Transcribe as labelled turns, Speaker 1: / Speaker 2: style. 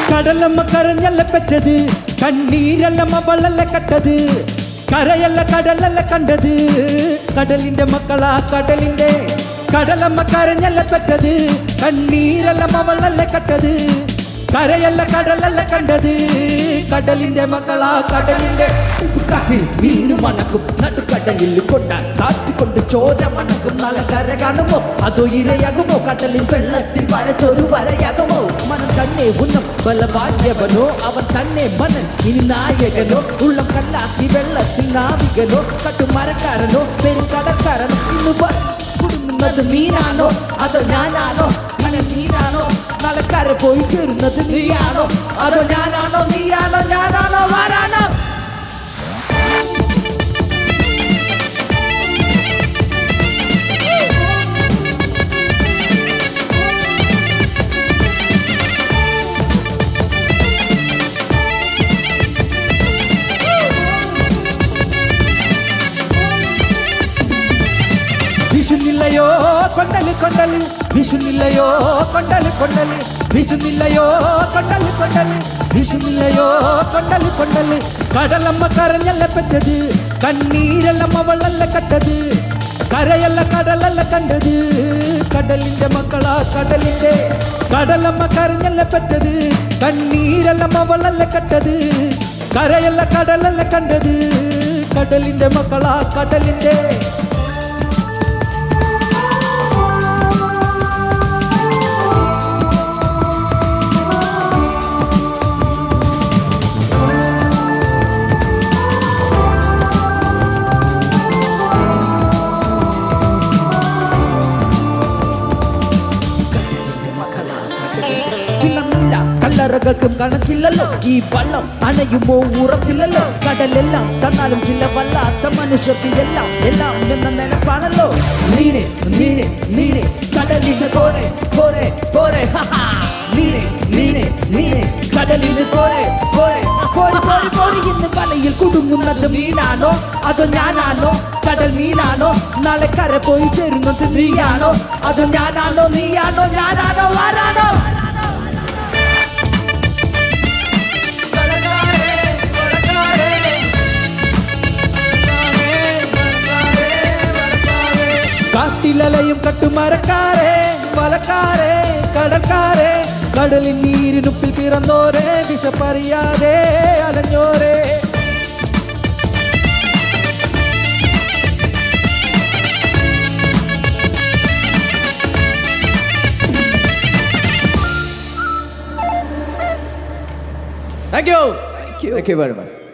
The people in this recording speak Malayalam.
Speaker 1: കടലമ്മ കരഞ്ഞല്ല പെറ്റത്, കണ്ണീരല്ലമ്മ വള്ളല്ല കട്ടത്, കരയല്ല കടലല്ല കണ്ടത്, കടലിന്റെ മക്കളാ കടലിന്റെ. കടലമ്മ കരഞ്ഞല്ല പെറ്റത്, കണ്ണീരല്ലമ്മ വള്ളല്ല കട്ടത്, കരയല്ല കടലല്ല കണ്ടത്, കടലിന്റെ മക്കളാ കടലിന്റെ. കാട്ടിൽ വീണ് മണക്കും നടുക്കടലിൽ കൊണ്ടാൽ കാറ്റുകൊണ്ട് ചോര മണക്കും. നാളെ കര കാണുമോ അതോ ഇരയാകുമോ? കടലിൽ വെള്ളത്തിൽ വരച്ചൊരു വരയാകുമോ? മനം തന്നെ ഉന്നം ബലവാന്യവനോ അവൻ തന്നെ മനൻ ഇനി നായകനോ? ഉള്ളം കല്ലാക്കി വെള്ളത്തിൽ നാവികനോ? കട്ടുമരക്കാരനോ പെരുങ്കടക്കാരനോ? ഇന്ന് കുടുങ്ങുന്നത് മീനാണോ അതോ ഞാനാണോ? നീയാണോ നാളെ കര പോയി ചേരുന്നത്? നീയാണോ അതോ ഞാനാണോ? നീയാണോ ഞാനാണോ ആരാണോ? വിഷുന്നില്ലയോ കൊണ്ടല് കൊണ്ടല്, വിഷുന്നില്ലയോ കൊണ്ടല് കൊണ്ടല്, വിഷുന്നില്ലയോ കൊണ്ടല് കൊണ്ടല്, വിഷുന്നില്ലയോ കൊണ്ടല് കൊണ്ടല്. കടലമ്മ കരഞ്ഞല്ല പെറ്റത്, കണ്ണീരല്ലമ്മ വള്ളല്ല കട്ടത്, കരയല്ല കടലല്ല കണ്ടത്, കടലിന്റെ മക്കളാ കടലിന്റെ. കടലമ്മ കരഞ്ഞല്ല പെറ്റത്, കണ്ണീരല്ലമ്മ വള്ളല്ല കട്ടത്, കരയല്ല കടലല്ല കണ്ടത്, കടലിന്റെ മക്കളാ കടലിന്റെ. കല്ലറകൾക്കും കണക്കില്ലല്ലോ, ഈ വള്ളം അണയുമോ ഉറപ്പില്ലല്ലോ. കടലെല്ലാം തന്നാലും ചില വല്ലാത്ത മനുഷ്യർക്ക് എല്ലാം എല്ലാം എന്ന നിലപ്പാണല്ലോ. നീനെ നീനെ നീനെ കടലിന് പോരെ പോരെ പോരെ, നീനെ നീനെ നീനെ കടലിന് പോരെ പോരെ പോരെ പോരെ പോരെ. ഇന്ന് വലയിൽ കുടുങ്ങുന്നത് മീനാണോ അതോ ഞാനാണോ? കടൽ മീനാണോ നാളെ കര പോയി ചേരുന്നത്? നീയാണോ അതോ ഞാനാണോ? നീയാണോ ഞാനാണോ ആരാണോ? കാട്ടിലലയും കട്ടുമരക്കാരെ വലക്കാരെ കടൽക്കാരെ, കടലിൻ നീരിനുപ്പിൽ പിറന്നോരെ വിശപ്പറിയാതെ അലഞ്ഞോരെ.
Speaker 2: Thank you very much.